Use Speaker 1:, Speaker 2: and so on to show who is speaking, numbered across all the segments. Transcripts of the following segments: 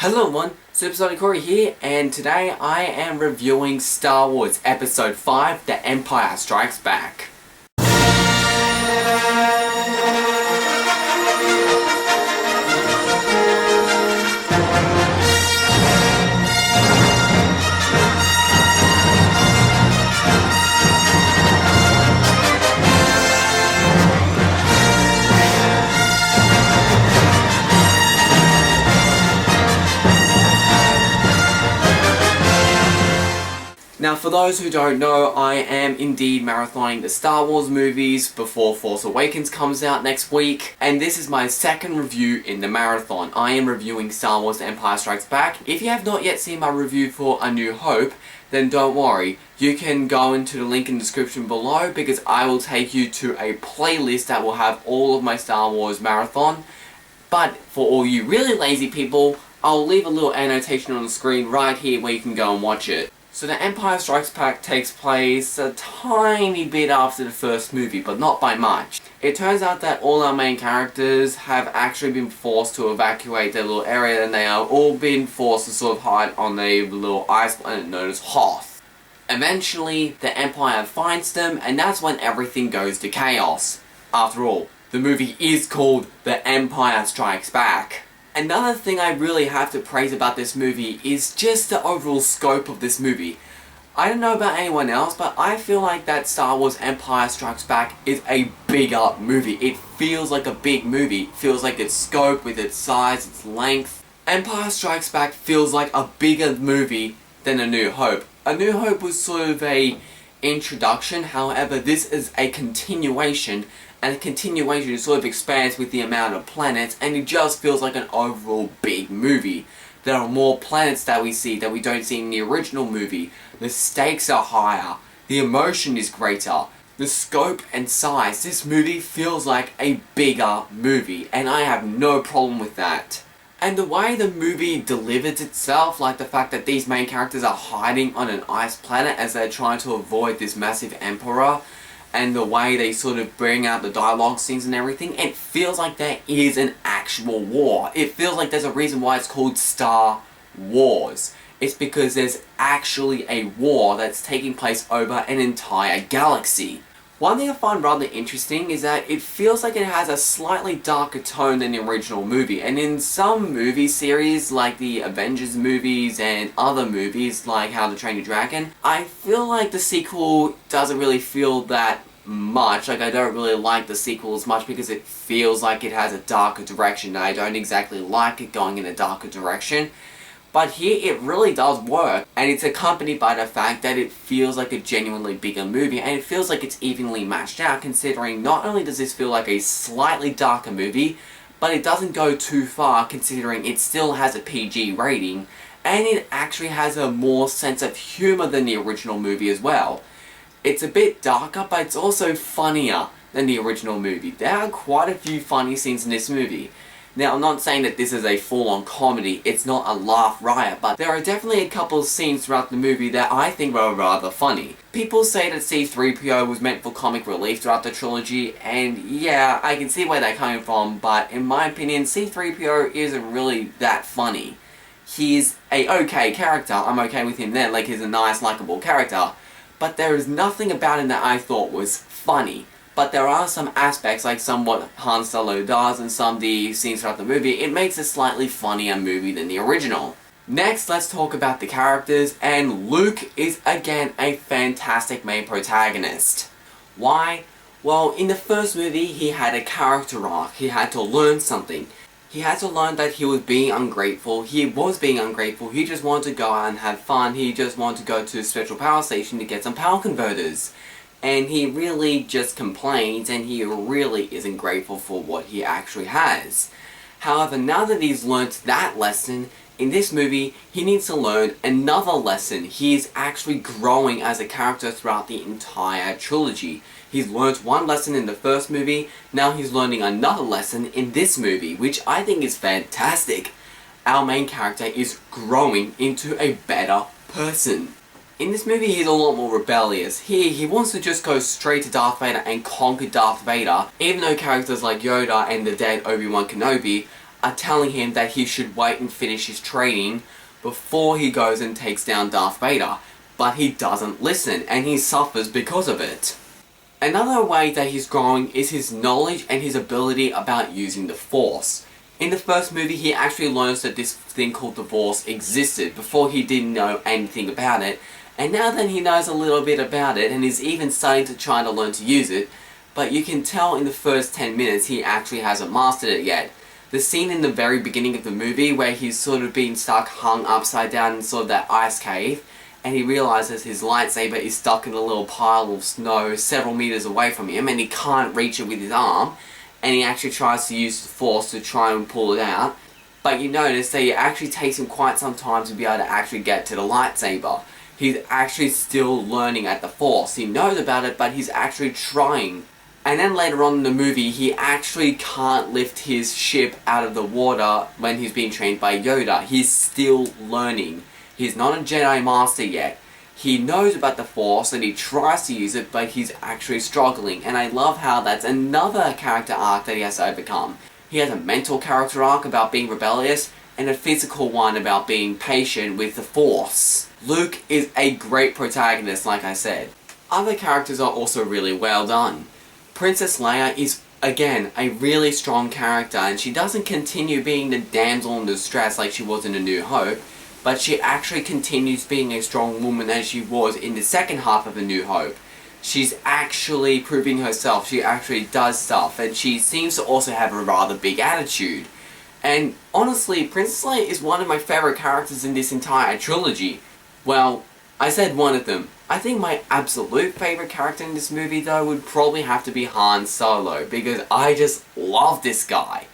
Speaker 1: Hello everyone, Supersonic Corey here, and today I am reviewing Star Wars Episode 5, The Empire Strikes Back. Now, for those who don't know, I am indeed marathoning the Star Wars movies before Force Awakens comes out next week, and this is my second review in the marathon. I am reviewing Star Wars The Empire Strikes Back. If you have not yet seen my review for A New Hope, then don't worry. You can go into the link in the description below because I will take you to a playlist that will have all of my Star Wars marathon. But for all you really lazy people, I'll leave a little annotation on the screen right here where you can go and watch it. So The Empire Strikes Back takes place a tiny bit after the first movie, but not by much. It turns out that all our main characters have actually been forced to evacuate their little area, and they have all been forced to sort of hide on a little ice planet known as Hoth. Eventually, the Empire finds them, and that's when everything goes to chaos. After all, the movie is called The Empire Strikes Back. Another thing I really have to praise about this movie is just the overall scope of this movie. I don't know about anyone else, but I feel like that Star Wars Empire Strikes Back is a bigger movie. It feels like a big movie. It feels like its scope with its size, its length. Empire Strikes Back feels like a bigger movie than A New Hope. A New Hope was sort of a introduction, however this is a continuation, and the continuation sort of expands with the amount of planets, and it just feels like an overall big movie. There are more planets that we see that we don't see in the original movie. The stakes are higher. The emotion is greater. The scope and size. This movie feels like a bigger movie, and I have no problem with that. And the way the movie delivers itself, like the fact that these main characters are hiding on an ice planet as they're trying to avoid this massive emperor, and the way they sort of bring out the dialogue scenes and everything, it feels like there is an actual war. It feels like there's a reason why it's called Star Wars. It's because there's actually a war that's taking place over an entire galaxy. One thing I find rather interesting is that it feels like it has a slightly darker tone than the original movie, and in some movie series like the Avengers movies and other movies like How to Train Your Dragon, I feel like the sequel doesn't really feel that much. Like, I don't really like the sequel as much because it feels like it has a darker direction. I don't exactly like it going in a darker direction. But here it really does work, and it's accompanied by the fact that it feels like a genuinely bigger movie, and it feels like it's evenly matched out, considering not only does this feel like a slightly darker movie, but it doesn't go too far considering it still has a PG rating, and it actually has a more sense of humour than the original movie as well. It's a bit darker, but it's also funnier than the original movie. There are quite a few funny scenes in this movie. Now, I'm not saying that this is a full-on comedy, it's not a laugh riot, but there are definitely a couple of scenes throughout the movie that I think were rather funny. People say that C-3PO was meant for comic relief throughout the trilogy, and yeah, I can see where they're coming from, but in my opinion, C-3PO isn't really that funny. He's a okay character, I'm okay with him then, like he's a nice, likable character, but there is nothing about him that I thought was funny. But there are some aspects, like what Han Solo does and some of the scenes throughout the movie, it makes a slightly funnier movie than the original. Next, let's talk about the characters, and Luke is again a fantastic main protagonist. Why? Well, in the first movie, he had a character arc. He had to learn something. He had to learn that he was being ungrateful. He just wanted to go out and have fun. He just wanted to go to a Special Power Station to get some power converters. And he really just complains, and he really isn't grateful for what he actually has. However, now that he's learnt that lesson, in this movie, he needs to learn another lesson. He is actually growing as a character throughout the entire trilogy. He's learnt one lesson in the first movie, now he's learning another lesson in this movie, which I think is fantastic. Our main character is growing into a better person. In this movie, he's a lot more rebellious. Here, he wants to just go straight to Darth Vader and conquer Darth Vader, even though characters like Yoda and the dead Obi-Wan Kenobi are telling him that he should wait and finish his training before he goes and takes down Darth Vader. But he doesn't listen, and he suffers because of it. Another way that he's growing is his knowledge and his ability about using the Force. In the first movie, he actually learns that this thing called the Force existed. Before, he didn't know anything about it, and now then he knows a little bit about it and is even starting to try to learn to use it, but you can tell in the first 10 minutes he actually hasn't mastered it yet. The scene in the very beginning of the movie where he's sort of being stuck hung upside down in sort of that ice cave, and he realizes his lightsaber is stuck in a little pile of snow several meters away from him and he can't reach it with his arm, and he actually tries to use the Force to try and pull it out, but you notice that it actually takes him quite some time to be able to actually get to the lightsaber. He's actually still learning at the Force. He knows about it, but he's actually trying. And then later on in the movie, he actually can't lift his ship out of the water when he's being trained by Yoda. He's still learning. He's not a Jedi Master yet. He knows about the Force and he tries to use it, but he's actually struggling. And I love how that's another character arc that he has to overcome. He has a mental character arc about being rebellious, and a physical one about being patient with the Force. Luke is a great protagonist, like I said. Other characters are also really well done. Princess Leia is, again, a really strong character, and she doesn't continue being the damsel in distress like she was in A New Hope, but she actually continues being a strong woman as she was in the second half of A New Hope. She's actually proving herself, she actually does stuff, and she seems to also have a rather big attitude. And honestly, Princess Leia is one of my favorite characters in this entire trilogy. Well, I said one of them. I think my absolute favorite character in this movie though would probably have to be Han Solo, because I just love this guy.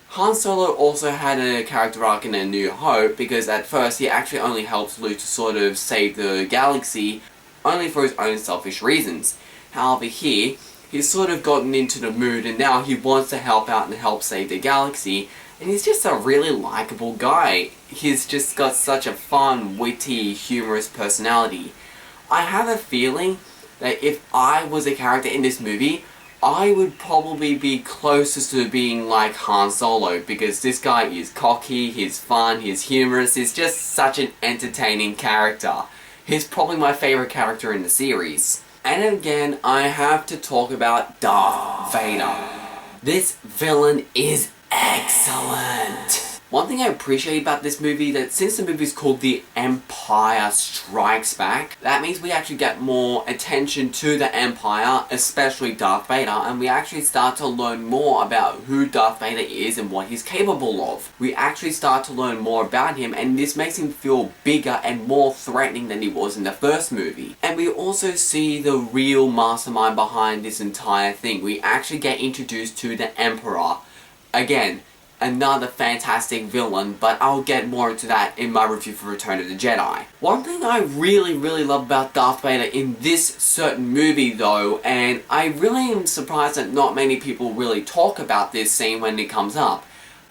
Speaker 1: Han Solo also had a character arc in A New Hope, because at first he actually only helps Luke to sort of save the galaxy, only for his own selfish reasons. However here, he's sort of gotten into the mood and now he wants to help out and help save the galaxy, and he's just a really likable guy. He's just got such a fun, witty, humorous personality. I have a feeling that if I was a character in this movie, I would probably be closest to being like Han Solo, because this guy is cocky, he's fun, he's humorous, he's just such an entertaining character. He's probably my favorite character in the series. And again, I have to talk about Darth Vader. This villain is excellent. One thing I appreciate about this movie, that since the movie is called The Empire Strikes Back, that means we actually get more attention to the Empire, especially Darth Vader, and we actually start to learn more about who Darth Vader is and what he's capable of. We actually start to learn more about him, and this makes him feel bigger and more threatening than he was in the first movie. And we also see the real mastermind behind this entire thing. We actually get introduced to the Emperor. Again, another fantastic villain, but I'll get more into that in my review for Return of the Jedi. One thing I really love about Darth Vader in this certain movie though, and I really am surprised that not many people really talk about this scene when it comes up,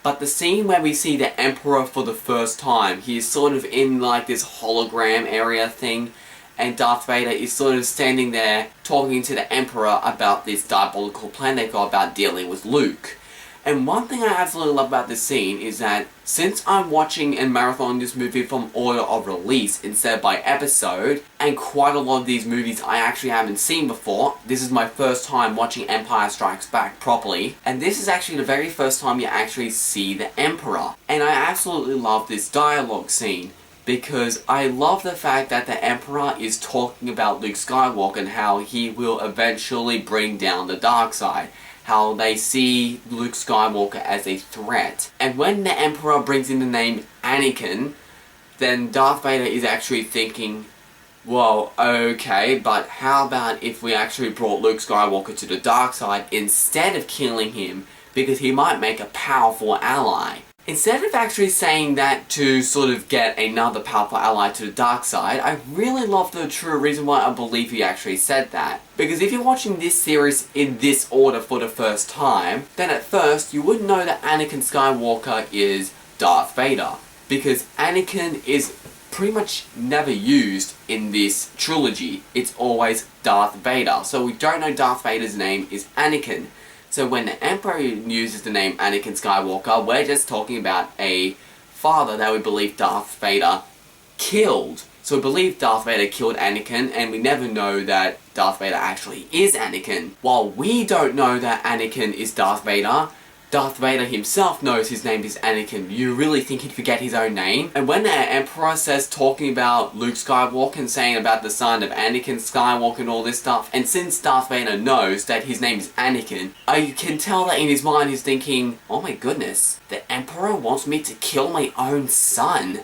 Speaker 1: but the scene where we see the Emperor for the first time. He's sort of in like this hologram area thing, and Darth Vader is sort of standing there talking to the Emperor about this diabolical plan they've got about dealing with Luke. And one thing I absolutely love about this scene is that since I'm watching and marathoning this movie from order of release instead of by episode, and quite a lot of these movies I actually haven't seen before, this is my first time watching Empire Strikes Back properly, and this is actually the very first time you actually see the Emperor. And I absolutely love this dialogue scene, because I love the fact that the Emperor is talking about Luke Skywalker and how he will eventually bring down the dark side. How they see Luke Skywalker as a threat. And when the Emperor brings in the name Anakin, then Darth Vader is actually thinking, well, okay, but how about if we actually brought Luke Skywalker to the dark side instead of killing him, because he might make a powerful ally. Instead of actually saying that to sort of get another powerful ally to the dark side, I really love the true reason why I believe he actually said that. Because if you're watching this series in this order for the first time, then at first you wouldn't know that Anakin Skywalker is Darth Vader. Because Anakin is pretty much never used in this trilogy. It's always Darth Vader. So we don't know Darth Vader's name is Anakin. So when the Emperor uses the name Anakin Skywalker, we're just talking about a father that we believe Darth Vader killed. So we believe Darth Vader killed Anakin, and we never know that Darth Vader actually is Anakin. While we don't know that Anakin is Darth Vader himself knows his name is Anakin. You really think he'd forget his own name? And when the Emperor says talking about Luke Skywalker and saying about the son of Anakin Skywalker and all this stuff, and since Darth Vader knows that his name is Anakin, I can tell that in his mind he's thinking, oh my goodness, the Emperor wants me to kill my own son.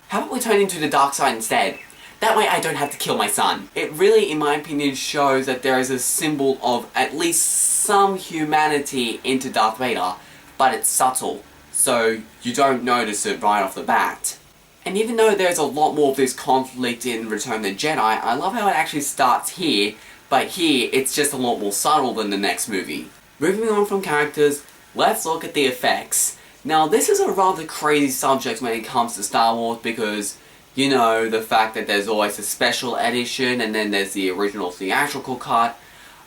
Speaker 1: How about we turn into the dark side instead? That way I don't have to kill my son. It really, in my opinion, shows that there is a symbol of at least some humanity into Darth Vader, but it's subtle, so you don't notice it right off the bat. And even though there's a lot more of this conflict in Return of the Jedi, I love how it actually starts here, but here it's just a lot more subtle than the next movie. Moving on from characters, let's look at the effects. Now this is a rather crazy subject when it comes to Star Wars because, you know, the fact that there's always a special edition and then there's the original theatrical cut.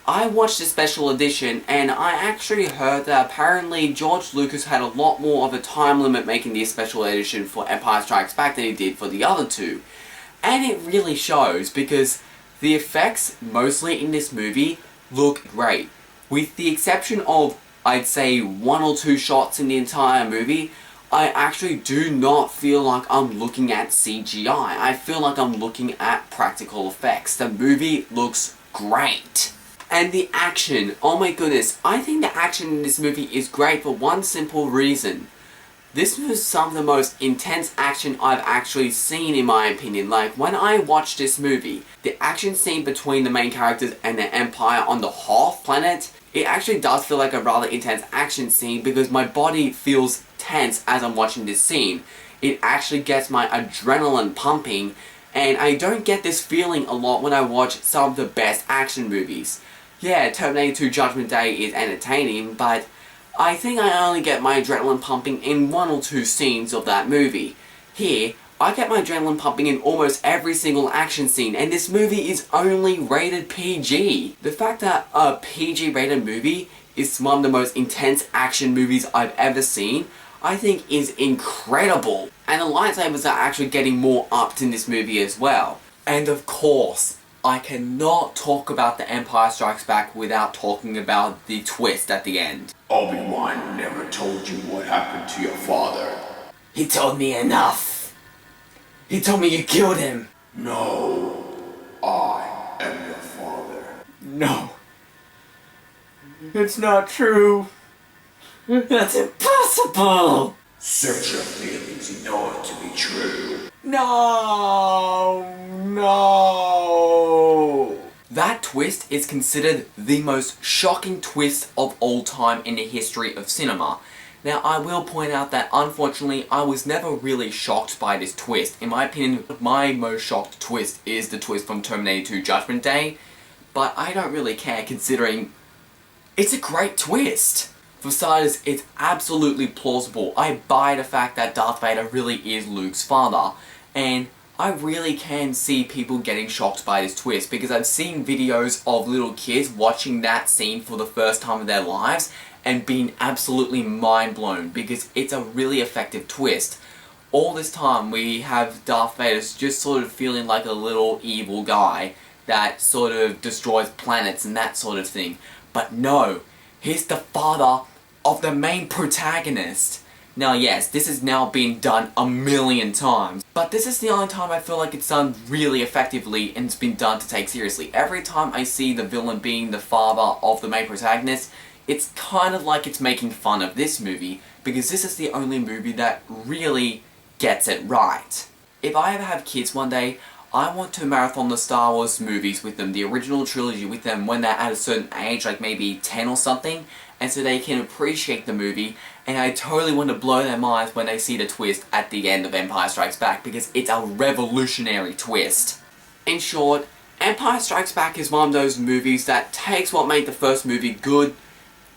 Speaker 1: I watched the special edition and I actually heard that apparently George Lucas had a lot more of a time limit making the special edition for Empire Strikes Back than he did for the other two. And it really shows because the effects, mostly in this movie, look great. With the exception of, I'd say, 1 or 2 shots in the entire movie, I actually do not feel like I'm looking at CGI. I feel like I'm looking at practical effects. The movie looks great. And the action, oh my goodness, I think the action in this movie is great for one simple reason. This was some of the most intense action I've actually seen in my opinion. Like, when I watched this movie, the action scene between the main characters and the Empire on the Hoth planet, it actually does feel like a rather intense action scene because my body feels tense as I'm watching this scene. It actually gets my adrenaline pumping, and I don't get this feeling a lot when I watch some of the best action movies. Yeah, Terminator 2 Judgment Day is entertaining, but I think I only get my adrenaline pumping in 1 or 2 scenes of that movie. Here, I get my adrenaline pumping in almost every single action scene, and this movie is only rated PG. The fact that a PG rated movie is one of the most intense action movies I've ever seen, I think is incredible. And the lightsabers are actually getting more upped in this movie as well. And of course, I cannot talk about The Empire Strikes Back without talking about the twist at the end.
Speaker 2: Obi-Wan never told you what happened to your father.
Speaker 1: He told me enough. He told me you killed him.
Speaker 2: No, I am your father.
Speaker 1: No. It's not true. That's impossible.
Speaker 2: Search your feelings, you know it to be true.
Speaker 1: No. That twist is considered the most shocking twist of all time in the history of cinema. Now, I will point out that unfortunately I was never really shocked by this twist. In my opinion, my most shocked twist is the twist from Terminator 2 Judgment Day, but I don't really care considering it's a great twist. For starters, it's absolutely plausible. I buy the fact that Darth Vader really is Luke's father, and I really can see people getting shocked by this twist because I've seen videos of little kids watching that scene for the first time in their lives and being absolutely mind blown because it's a really effective twist. All this time we have Darth Vader just sort of feeling like a little evil guy that sort of destroys planets and that sort of thing. But no, he's the father of the main protagonist. Now yes, this has now been done a million times, but this is the only time I feel like it's done really effectively and it's been done to take seriously. Every time I see the villain being the father of the main protagonist, it's kind of like it's making fun of this movie, because this is the only movie that really gets it right. If I ever have kids one day, I want to marathon the Star Wars movies with them, the original trilogy with them when they're at a certain age, like maybe 10 or something, and so they can appreciate the movie, and I totally want to blow their minds when they see the twist at the end of Empire Strikes Back, because it's a revolutionary twist. In short, Empire Strikes Back is one of those movies that takes what made the first movie good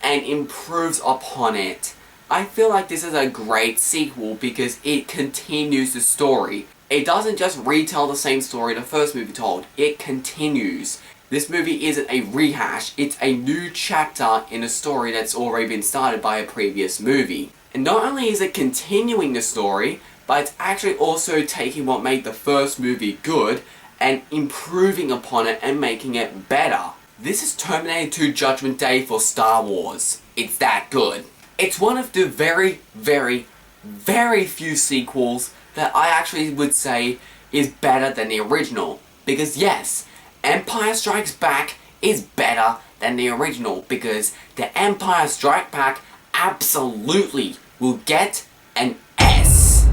Speaker 1: and improves upon it. I feel like this is a great sequel because it continues the story. It doesn't just retell the same story the first movie told, it continues. This movie isn't a rehash, it's a new chapter in a story that's already been started by a previous movie. And not only is it continuing the story, but it's actually also taking what made the first movie good and improving upon it and making it better. This is Terminator 2 Judgment Day for Star Wars. It's that good. It's one of the very, very, very few sequels that I actually would say is better than the original. Because yes, Empire Strikes Back is better than the original, because the Empire Strikes Back absolutely will get an S.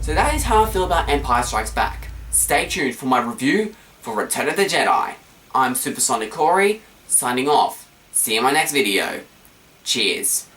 Speaker 1: So that is how I feel about Empire Strikes Back. Stay tuned for my review for Return of the Jedi. I'm Supersonic Corey, signing off. See you in my next video. Cheers.